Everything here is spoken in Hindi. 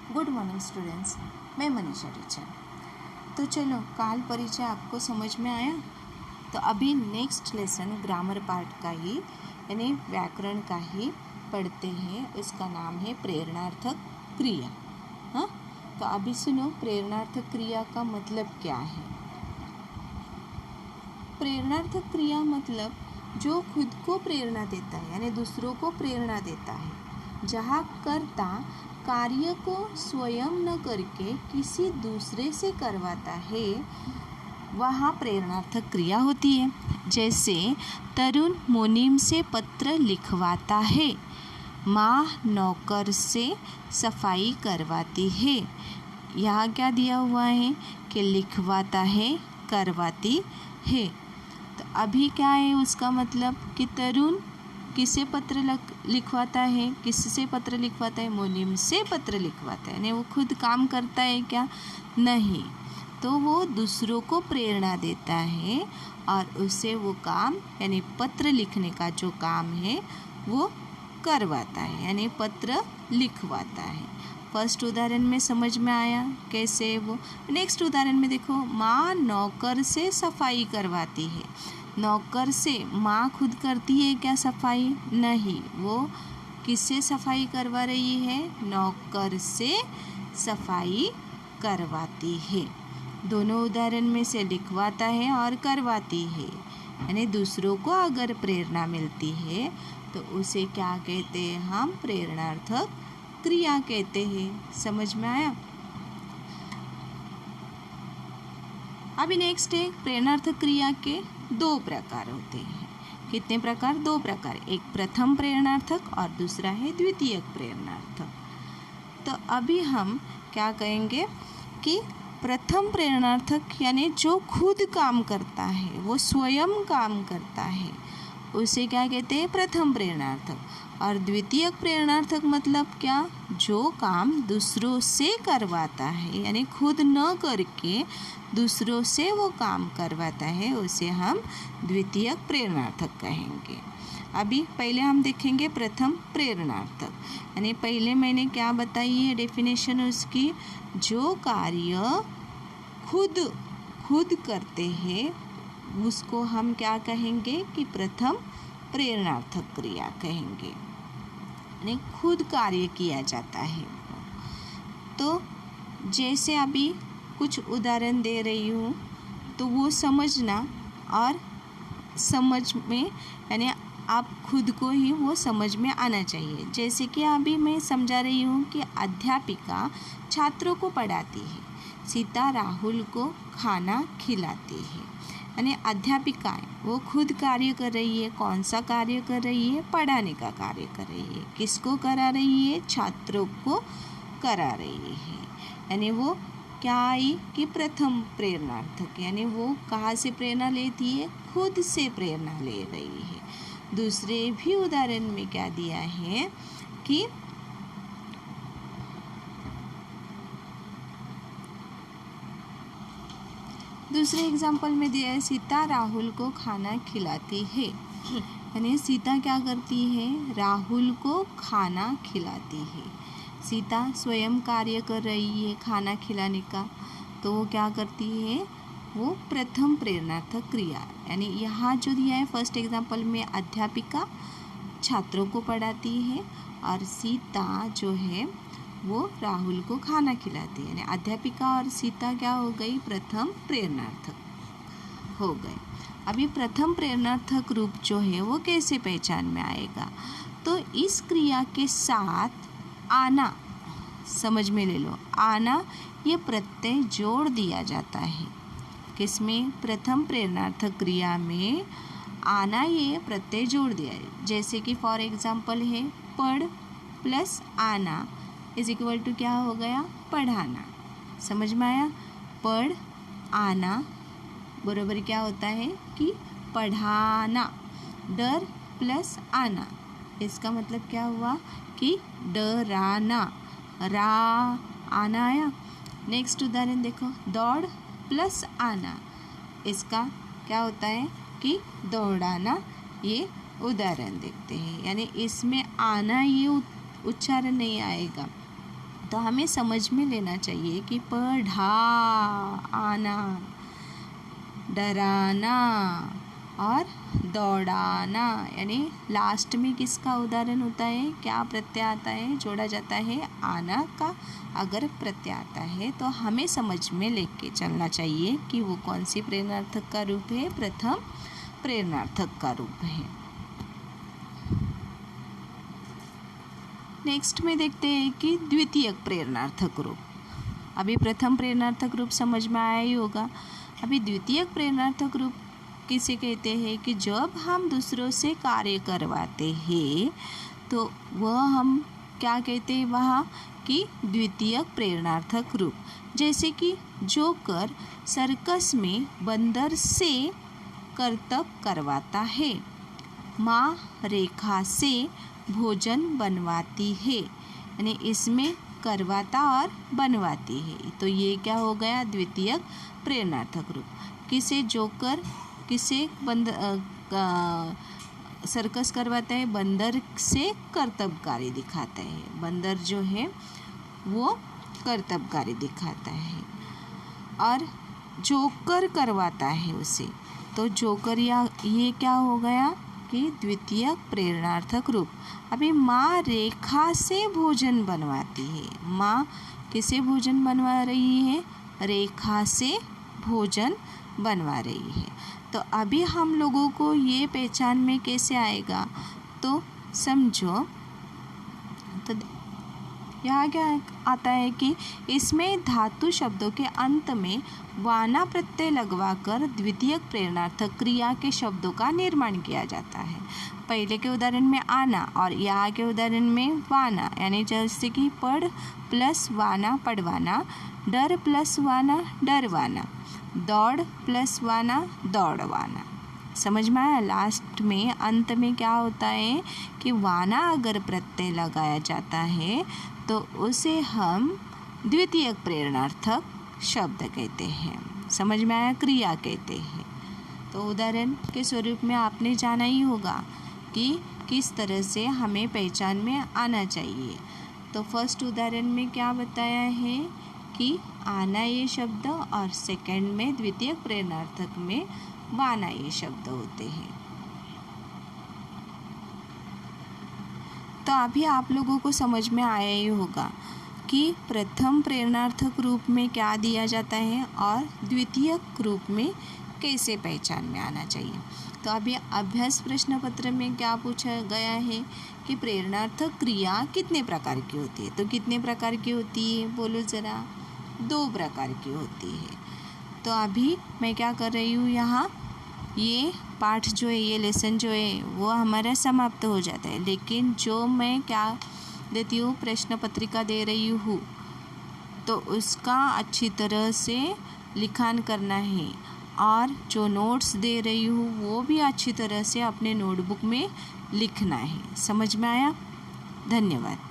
गुड मॉर्निंग स्टूडेंट्स, मैं मनीषा टीचर। तो चलो, काल परिचय आपको समझ में आया। तो अभी नेक्स्ट लेसन ग्रामर पार्ट का ही यानी व्याकरण का ही पढ़ते हैं। उसका नाम है प्रेरणार्थक क्रिया। हाँ, तो अभी सुनो, प्रेरणार्थक क्रिया का मतलब क्या है। प्रेरणार्थक क्रिया मतलब जो खुद को प्रेरणा देता है यानी दूसरों को प्रेरणा देता है। जहाँ कर्ता कार्य को स्वयं न करके किसी दूसरे से करवाता है, वहाँ प्रेरणार्थक क्रिया होती है। जैसे तरुण मुनीम से पत्र लिखवाता है, माँ नौकर से सफाई करवाती है। यहाँ क्या दिया हुआ है कि लिखवाता है, करवाती है। तो अभी क्या है उसका मतलब कि तरुण किसे पत्र लिखवाता है, किससे पत्र लिखवाता है, मुनीम से पत्र लिखवाता है। यानी वो खुद काम करता है क्या? नहीं, तो वो दूसरों को प्रेरणा देता है और उससे वो काम यानी पत्र लिखने का जो काम है वो करवाता है, यानी पत्र लिखवाता है। फर्स्ट उदाहरण में समझ में आया कैसे वो। नेक्स्ट उदाहरण में देखो, माँ नौकर से सफाई करवाती है। नौकर से माँ खुद करती है क्या सफाई? नहीं, वो किससे सफाई करवा रही है? नौकर से सफाई करवाती है। दोनों उदाहरण में से लिखवाता है और करवाती है। यानी दूसरों को अगर प्रेरणा मिलती है तो उसे क्या कहते हैं? हम प्रेरणार्थक क्रिया कहते हैं। समझ में आया? अभी नेक्स्ट है, प्रेरणार्थक क्रिया के दो प्रकार होते हैं। कितने प्रकार? दो प्रकार। एक प्रथम प्रेरणार्थक और दूसरा है द्वितीयक प्रेरणार्थक। तो अभी हम क्या कहेंगे कि प्रथम प्रेरणार्थक यानी जो खुद काम करता है, वो स्वयं काम करता है, उसे क्या कहते हैं? प्रथम प्रेरणार्थक। और द्वितीयक प्रेरणार्थक मतलब क्या? जो काम दूसरों से करवाता है यानी खुद न करके दूसरों से वो काम करवाता है, उसे हम द्वितीयक प्रेरणार्थक कहेंगे। अभी पहले हम देखेंगे प्रथम प्रेरणार्थक। यानी पहले मैंने क्या बताई है डेफिनेशन उसकी? जो कार्य खुद करते हैं उसको हम क्या कहेंगे कि प्रथम प्रेरणार्थक क्रिया कहेंगे। यानी खुद कार्य किया जाता है। तो जैसे अभी कुछ उदाहरण दे रही हूँ तो वो समझना और समझ में यानी आप खुद को ही वो समझ में आना चाहिए। जैसे कि अभी मैं समझा रही हूँ कि अध्यापिका छात्रों को पढ़ाती है, सीता राहुल को खाना खिलाती है। यानी अध्यापिका वो खुद कार्य कर रही है। कौन सा कार्य कर रही है? पढ़ाने का कार्य कर रही है। किसको करा रही है? छात्रों को करा रही है। यानी वो क्या आई कि प्रथम प्रेरणार्थक, यानी वो कहाँ से प्रेरणा लेती है? खुद से प्रेरणा ले रही है। दूसरे भी उदाहरण में क्या दिया है कि दूसरे एग्जाम्पल में दिया है, सीता राहुल को खाना खिलाती है। यानी सीता क्या करती है? राहुल को खाना खिलाती है। सीता स्वयं कार्य कर रही है खाना खिलाने का, तो वो क्या करती है? वो प्रथम प्रेरणार्थक क्रिया। यानी यहाँ जो दिया है फर्स्ट एग्जाम्पल में, अध्यापिका छात्रों को पढ़ाती है और सीता जो है वो राहुल को खाना खिलाती है। यानी अध्यापिका और सीता क्या हो गई? प्रथम प्रेरणार्थक हो गए। अभी प्रथम प्रेरणार्थक रूप जो है वो कैसे पहचान में आएगा? तो इस क्रिया के साथ आना, समझ में ले लो, आना ये प्रत्यय जोड़ दिया जाता है। किसमें? प्रथम प्रेरणार्थक क्रिया में आना ये प्रत्यय जोड़ दिया है। जैसे कि फॉर एग्जाम्पल है, पढ़ प्लस आना इज इक्वल टू क्या हो गया? पढ़ाना। समझ में आया? पढ़ आना बराबर क्या होता है कि पढ़ाना। डर प्लस आना, इसका मतलब क्या हुआ कि डराना। रा आना आया। नेक्स्ट उदाहरण देखो, दौड़ प्लस आना, इसका क्या होता है कि दौड़ाना। ये उदाहरण देखते हैं। यानी इसमें आना ये उच्चारण नहीं आएगा, तो हमें समझ में लेना चाहिए कि पढ़ा, आना, डराना और दौड़ाना, यानी लास्ट में किसका उदाहरण होता है, क्या प्रत्यय आता है, जोड़ा जाता है आना का। अगर प्रत्यय आता है तो हमें समझ में लेके चलना चाहिए कि वो कौन सी प्रेरणार्थक का रूप है, प्रथम प्रेरणार्थक का रूप है। नेक्स्ट में देखते हैं कि द्वितीयक प्रेरणार्थक रूप। अभी प्रथम प्रेरणार्थक रूप समझ में आया ही होगा। अभी द्वितीयक प्रेरणार्थक रूप किसे कहते हैं कि जब हम दूसरों से कार्य करवाते हैं तो वह हम क्या कहते हैं वहाँ कि द्वितीयक प्रेरणार्थक रूप। जैसे कि जोकर सर्कस में बंदर से करतब करवाता है, माँ रेखा से भोजन बनवाती है, यानी इसमें करवाता और बनवाती है। तो ये क्या हो गया, द्वितीयक प्रेरणार्थक रूप। किसे जोकर किसे सर्कस करवाता है, बंदर से कर्तव्यकारी दिखाता है, बंदर जो है वो कर्तव्यकारी दिखाता है और जोकर करवाता है उसे। तो जोकर या ये क्या हो गया कि द्वितीयक प्रेरणार्थक रूप। अभी माँ रेखा से भोजन बनवाती है, माँ किसे भोजन बनवा रही है, रेखा से भोजन बनवा रही है। तो अभी हम लोगों को ये पहचान में कैसे आएगा, तो समझो, तो यहाँ क्या आता है कि इसमें धातु शब्दों के अंत में वाना प्रत्यय लगवाकर द्वितीयक प्रेरणार्थक क्रिया के शब्दों का निर्माण किया जाता है। पहले के उदाहरण में आना और यहाँ के उदाहरण में वाना, यानी जैसे कि पढ़ प्लस वाना पढ़वाना, डर प्लस वाना डरवाना, दौड़ प्लस वाना दौड़वाना। समझ में आया। लास्ट में अंत में क्या होता है कि वाना अगर प्रत्यय लगाया जाता है तो उसे हम द्वितीयक प्रेरणार्थक शब्द कहते हैं। समझ में आया, क्रिया कहते हैं। तो उदाहरण के स्वरूप में आपने जाना ही होगा कि किस तरह से हमें पहचान में आना चाहिए। तो फर्स्ट उदाहरण में क्या बताया है कि आना ये शब्द और सेकंड में द्वितीयक प्रेरणार्थक में वाना ये शब्द होते हैं। तो अभी आप लोगों को समझ में आया ही होगा कि प्रथम प्रेरणार्थक रूप में क्या दिया जाता है और द्वितीयक रूप में कैसे पहचान में आना चाहिए। तो अभी अभ्यास प्रश्न पत्र में क्या पूछा गया है कि प्रेरणार्थक क्रिया कितने प्रकार की होती है। तो कितने प्रकार की होती है बोलो ज़रा, 2 प्रकार की होती है। तो अभी मैं क्या कर रही हूँ, यहाँ ये पाठ जो है, ये लेसन जो है वो हमारा समाप्त हो जाता है, लेकिन जो मैं क्या देती हूँ, प्रश्न पत्रिका दे रही हूँ, तो उसका अच्छी तरह से लिखान करना है और जो नोट्स दे रही हूँ वो भी अच्छी तरह से अपने नोटबुक में लिखना है। समझ में आया? धन्यवाद।